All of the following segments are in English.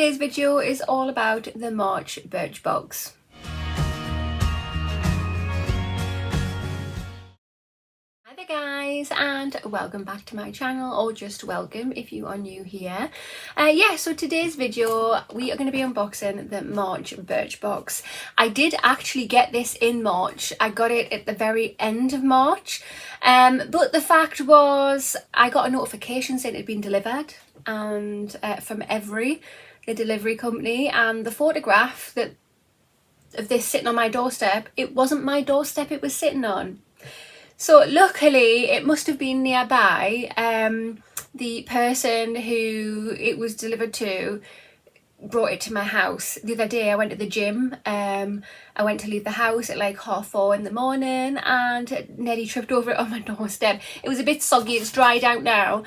today's video is all about the March Birchbox. Hi there guys, and welcome back to my channel, or just welcome if you are new here. So today's video we are going to be unboxing the March Birchbox. I did actually get this in March. I got it at the very end of March, but the fact was I got a notification saying it had been delivered, and from the delivery company, and the photograph of this sitting on my doorstep, it wasn't my doorstep it was sitting on. So luckily it must have been nearby. The person who it was delivered to brought it to my house. The other day I went to the gym. I went to leave the house at like 4:30 in the morning and nearly tripped over it on my doorstep. It was a bit soggy, it's dried out now.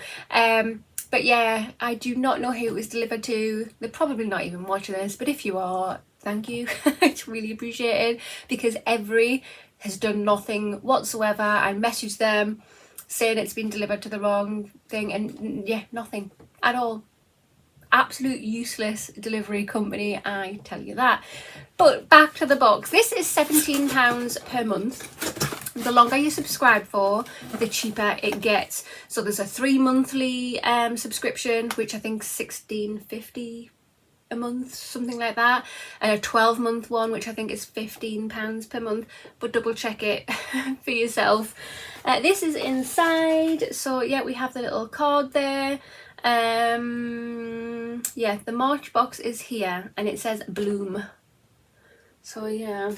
But yeah, I do not know who it was delivered to. They're probably not even watching this, but if you are, thank you. It's really appreciated, because Every has done nothing whatsoever. I messaged them saying it's been delivered to the wrong thing, and yeah, nothing at all. Absolute useless delivery company, I tell you that. But back to the box. This is £17 per month. The longer you subscribe for, the cheaper it gets. So there's a 3-monthly subscription, which I think £16.50 a month, something like that, and a 12-month one, which I think is £15 per month, but double check it for yourself. This is inside, so yeah, we have the little card there. Yeah, the March box is here and it says Bloom, so yeah,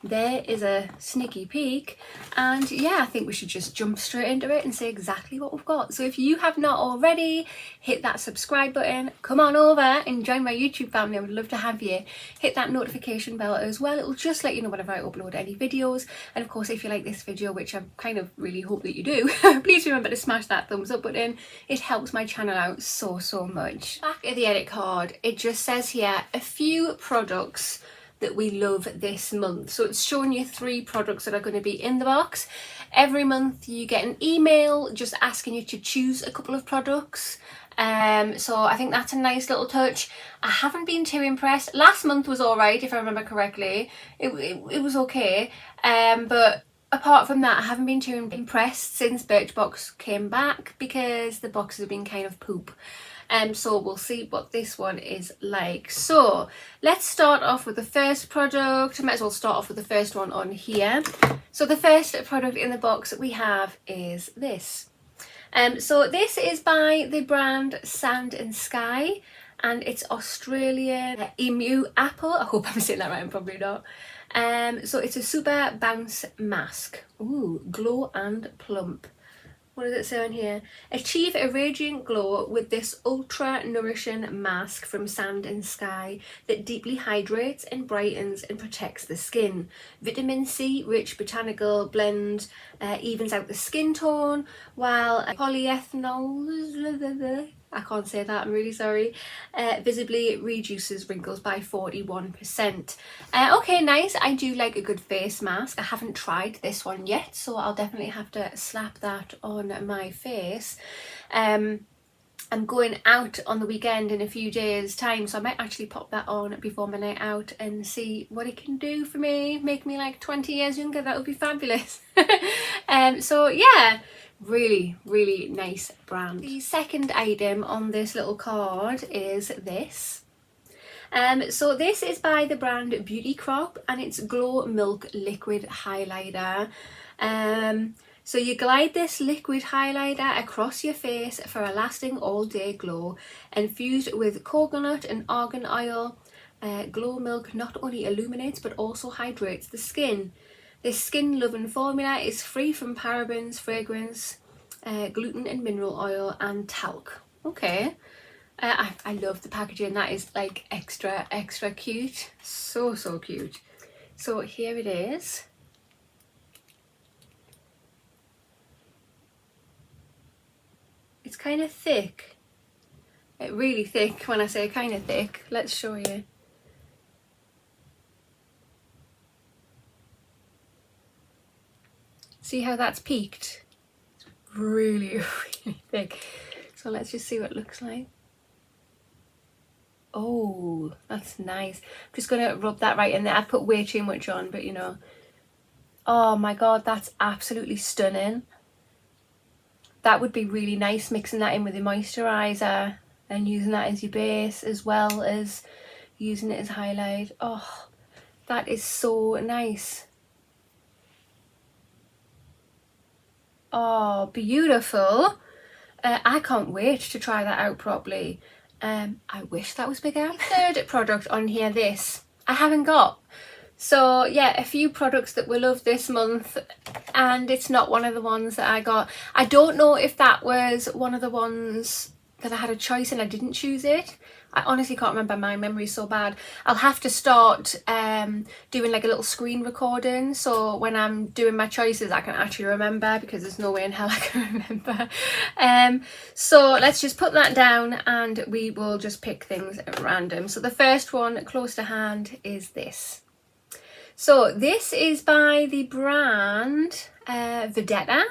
there is a sneaky peek. And yeah, I think we should just jump straight into it and see exactly what we've got. So if you have not already, hit that subscribe button, come on over and join my YouTube family. I would love to have you. Hit that notification bell as well, it will just let you know whenever I upload any videos. And of course, if you like this video, which I kind of really hope that you do, please remember to smash that thumbs up button. It helps my channel out so much. Back at the edit card, it just says here a few products that we love this month. So it's showing you 3 products that are going to be in the box. Every month you get an email just asking you to choose a couple of products. So I think that's a nice little touch. I haven't been too impressed. Last month was alright, if I remember correctly. It was okay. But apart from that, I haven't been too impressed since Birchbox came back, because the boxes have been kind of poop. So we'll see what this one is like. So let's start off with the first product. I might as well start off with the first one on here. So the first product in the box that we have is this. So this is by the brand Sand and Sky, and it's Australian emu apple. I hope I'm saying that right, I'm probably not. So it's a super bounce mask. Ooh, glow and plump. What does it say on here? Achieve a radiant glow with this ultra nourishing mask from Sand and Sky that deeply hydrates and brightens and protects the skin. Vitamin C rich botanical blend evens out the skin tone, while polyethanol, I can't say that, I'm really sorry, visibly reduces wrinkles by 41%. Okay, nice. I do like a good face mask. I haven't tried this one yet, so I'll definitely have to slap that on my face. I'm going out on the weekend in a few days time, so I might actually pop that on before my night out and see what it can do for me, make me like 20 years younger. That would be fabulous. So yeah, really nice brand. The second item on this little card is this. So this is by the brand Beauty Crop, and it's Glow Milk Liquid Highlighter. So you glide this liquid highlighter across your face for a lasting all-day glow. Infused with coconut and argan oil, Glow Milk not only illuminates but also hydrates the skin. This skin-loving formula is free from parabens, fragrance, gluten and mineral oil, and talc. Okay. I love the packaging. That is like extra cute. So cute. So here it is. It's kind of thick. Really thick. When I say kind of thick, let's show you. See how that's peaked? It's really thick. So let's just see what it looks like. Oh, that's nice. I'm just gonna rub that right in there. I've put way too much on, but you know. Oh my god, that's absolutely stunning. That would be really nice, mixing that in with your moisturiser and using that as your base as well as using it as highlight. Oh, that is so nice. Oh, beautiful. I can't wait to try that out properly. I wish that was bigger. Third product on here, this I haven't got. So yeah, a few products that we love this month, and it's not one of the ones that I got. I don't know if that was one of the ones that I had a choice and I didn't choose it. I honestly can't remember, my memory's so bad. I'll have to start doing like a little screen recording, so when I'm doing my choices I can actually remember, because there's no way in hell I can remember. So let's just put that down and we will just pick things at random. So the first one close to hand is this. So this is by the brand Verdetta,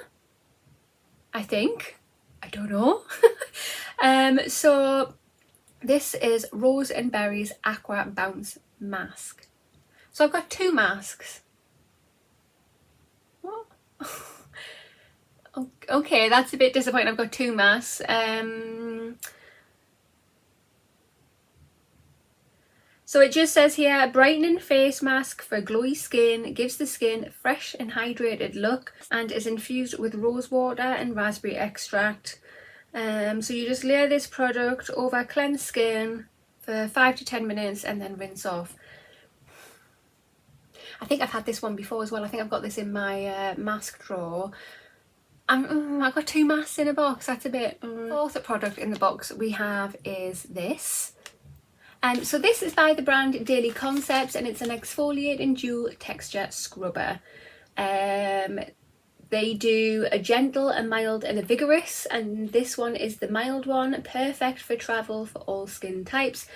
I think. I don't know. So this is Rose and Berries Aqua Bounce Mask. So I've got two masks. What? Okay, that's a bit disappointing. I've got two masks. So it just says here, brightening face mask for glowy skin, gives the skin a fresh and hydrated look and is infused with rose water and raspberry extract. So you just layer this product over cleansed skin for 5 to 10 minutes and then rinse off. I think I've had this one before as well. I think I've got this in my mask drawer. I've got two masks in a box, that's a bit... Fourth product in the box we have is this. So this is by the brand Daily Concepts, and it's an exfoliating dual texture scrubber. They do a gentle, a mild and a vigorous, and this one is the mild one, perfect for travel for all skin types.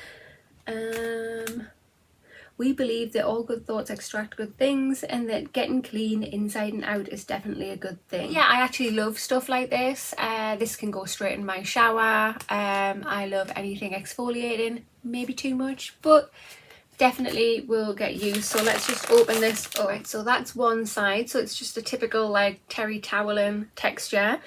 We believe that all good thoughts extract good things, and that getting clean inside and out is definitely a good thing. Yeah, I actually love stuff like this. This can go straight in my shower. I love anything exfoliating, maybe too much, but definitely will get used. So let's just open this up. Right, so that's one side. So it's just a typical like terry toweling texture.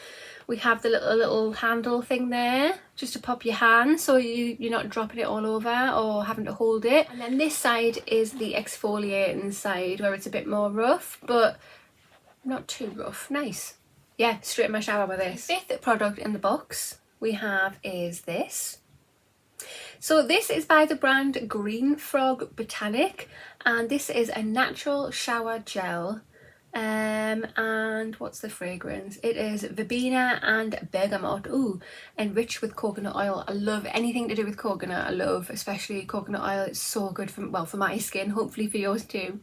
We have the little handle thing there, just to pop your hand so you're not dropping it all over or having to hold it. And then this side is the exfoliating side, where it's a bit more rough, but not too rough. Nice. Yeah, straight in my shower with this. The fifth product in the box we have is this. So this is by the brand Green Frog Botanic, and this is a natural shower gel. And what's the fragrance? It is verbena and bergamot. Ooh, enriched with coconut oil. I love anything to do with coconut. I love especially coconut oil. It's so good for, well, for my skin, hopefully for yours too.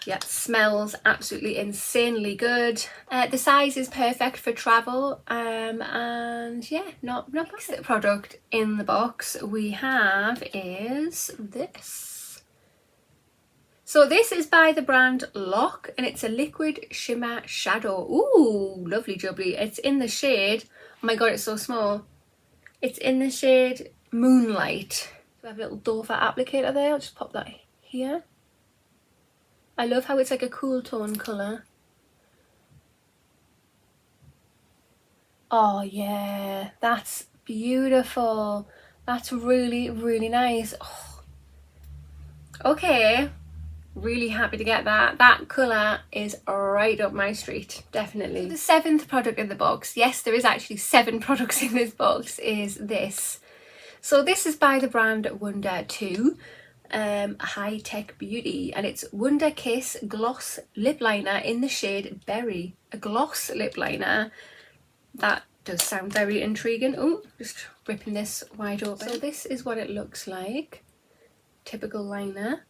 Yeah, smells absolutely insanely good. The size is perfect for travel, and yeah, not bad. The product in the box we have is this. So this is by the brand Lock, and it's a liquid shimmer shadow. Ooh, lovely jubbly. It's in the shade, oh my god, it's so small. It's in the shade Moonlight. So I have a little doe foot applicator there. I'll just pop that here. I love how it's like a cool tone colour. Oh yeah, that's beautiful. That's really, really nice. Oh. Okay. Really happy to get that. That colour is right up my street, definitely. So the seventh product in the box, yes, there is actually 7 products in this box, is this. So this is by the brand Wonder 2, High Tech Beauty, and it's Wonder Kiss Gloss Lip Liner in the shade Berry. A gloss lip liner. That does sound very intriguing. Oh, just ripping this wide open. So this is what it looks like. Typical liner.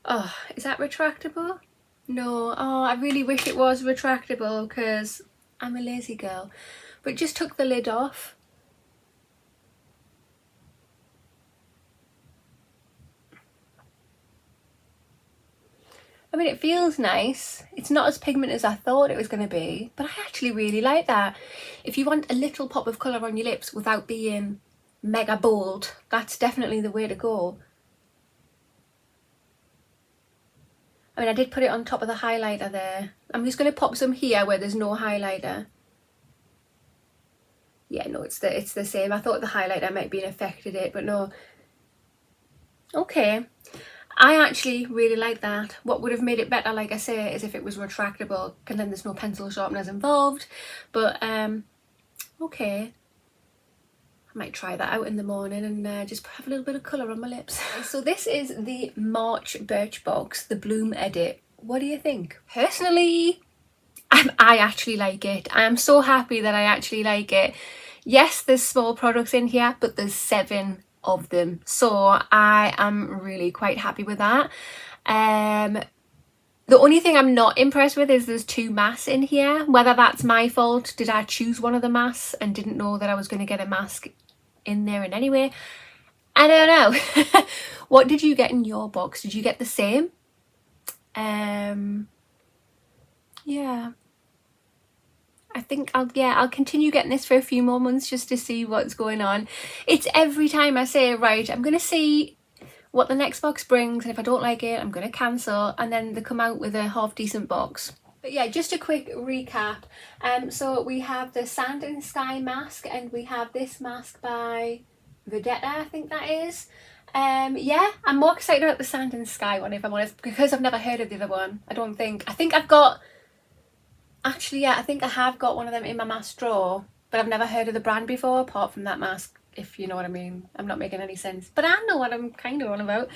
Oh, is that retractable? No. Oh, I really wish it was retractable because I'm a lazy girl. But just took the lid off. I mean, it feels nice. It's not as pigmented as I thought it was going to be, but I actually really like that. If you want a little pop of colour on your lips without being mega bold. That's definitely the way to go. I mean, I did put it on top of the highlighter there. I'm just going to pop some here where there's no highlighter. Yeah, no, it's the same. I thought the highlighter might be affected it, but no. Okay. I actually really like that. What would have made it better, like I say, is if it was retractable, and then there's no pencil sharpeners involved. But okay. I might try that out in the morning and just have a little bit of colour on my lips. So this is the March Birchbox, the Bloom Edit. What do you think? Personally, I actually like it. I am so happy that I actually like it. Yes, there's small products in here, but there's 7 of them. So I am really quite happy with that. The only thing I'm not impressed with is there's 2 masks in here. Whether that's my fault, did I choose one of the masks and didn't know that I was going to get a mask in there in any way? I don't know. What did you get in your box? Did you get the same? Yeah. I think I'll continue getting this for a few more months just to see what's going on. It's every time I say, right, I'm going to see what the next box brings, and if I don't like it, I'm going to cancel, and then they come out with a half decent box. But yeah, just a quick recap. So we have the Sand and Sky mask, and we have this mask by Verdetta, I think that is. Yeah, I'm more excited about the Sand and Sky one, if I'm honest, because I've never heard of the other one. I think I've got, actually, yeah, I think I have got one of them in my mask drawer, but I've never heard of the brand before, apart from that mask, if you know what I mean. I'm not making any sense, but I know what I'm kind of on about.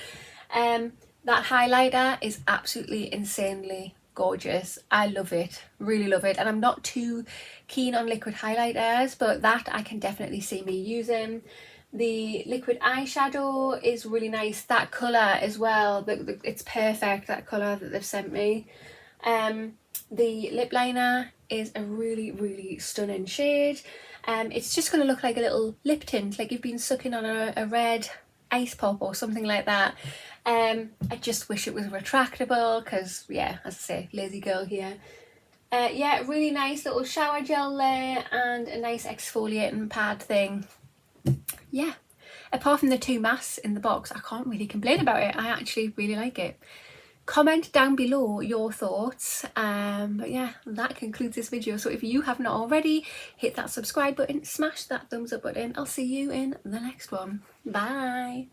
That highlighter is absolutely insanely gorgeous. I love it, really love it, and I'm not too keen on liquid highlighters, but that I can definitely see me using. The liquid eyeshadow is really nice. That colour as well, it's perfect, that colour that they've sent me. The lip liner is a really stunning shade. It's just going to look like a little lip tint, like you've been sucking on a red ice pop or something like that. I just wish it was retractable because, yeah, as I say, lazy girl here. Yeah, really nice little shower gel there and a nice exfoliating pad thing. Yeah, apart from the 2 masks in the box, I can't really complain about it. I actually really like it. Comment down below your thoughts. But yeah, that concludes this video. So if you have not already, hit that subscribe button, smash that thumbs up button. I'll see you in the next one. Bye.